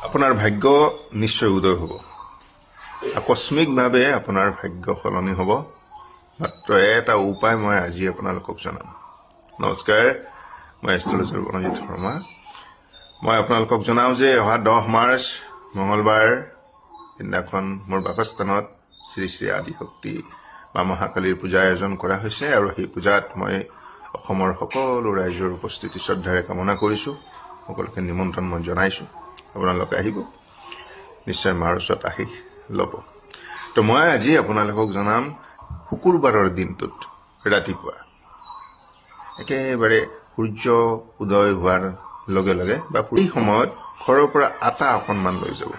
আপোনাৰ ভাগ্য নিশ্চয় উদয় হ'ব। আকস্মিকভাৱে আপোনাৰ ভাগ্য সলনি হ'ব। মাত্ৰ এটা উপায় মই আজি আপোনালোকক জনাম। নমস্কাৰ, মই এষ্ট্ৰলজাৰ প্ৰণজিত শৰ্মা। মই আপোনালোকক জনাওঁ যে অহা 10 মাৰ্চ মঙলবাৰ দিনাখন মোৰ বাসস্থানত শ্ৰী শ্ৰী আদিশক্তি মা মহাকালীৰ পূজা আয়োজন কৰা হৈছে আৰু সেই পূজাত মই অসমৰ সকলো ৰাইজৰ উপস্থিতি শ্ৰদ্ধাৰে কামনা কৰিছোঁ। সকলোকে নিমন্ত্ৰণ মই জনাইছোঁ। আপোনালোকে আহিব, নিশ্চয় মাৰ ওচৰত আশীষ ল'ব। তো মই আজি আপোনালোকক জনাম শুকুৰবাৰৰ দিনটোত ৰাতিপুৱা একেবাৰে সূৰ্য উদয় হোৱাৰ লগে লগে বা এই সময়ত ঘৰৰ পৰা আটা অকণমান লৈ যাব।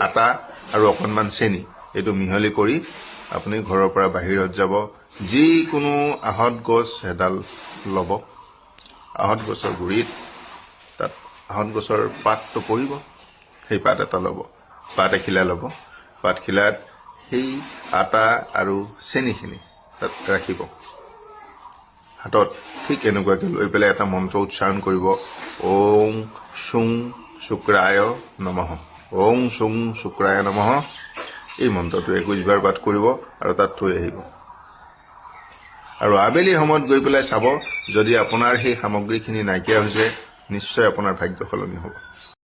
আটা আৰু অকণমান চেনি এইটো মিহলি কৰি আপুনি ঘৰৰ পৰা বাহিৰত যাব। যিকোনো আহঁত গছ এডাল ল'ব। আহঁত গছৰ গুৰিত তাত আহঁত গছৰ পাতটো পৰিব, সেই পাত এটা ল'ব। পাত এখিলা ল'ব। পাতখিলাত সেই আটা আৰু চেনিখিনি তাত ৰাখিব। হাতত ঠিক এনেকুৱাকৈ লৈ পেলাই এটা মন্ত্ৰ উচ্চাৰণ কৰিব। ওং শুং শুক্ৰায় নমঃ। ওং শুং শুক্ৰায় নমঃ। এই মন্ত্ৰটো 21 বাৰ পাঠ কৰিব আৰু তাত থৈ আহিব। আৰু আবেলি সময়ত গৈ পেলাই চাব, যদি আপোনাৰ সেই সামগ্ৰীখিনি নাইকিয়া হৈছে, নিশ্চয় আপোনাৰ ভাগ্য সলনি হ'ব।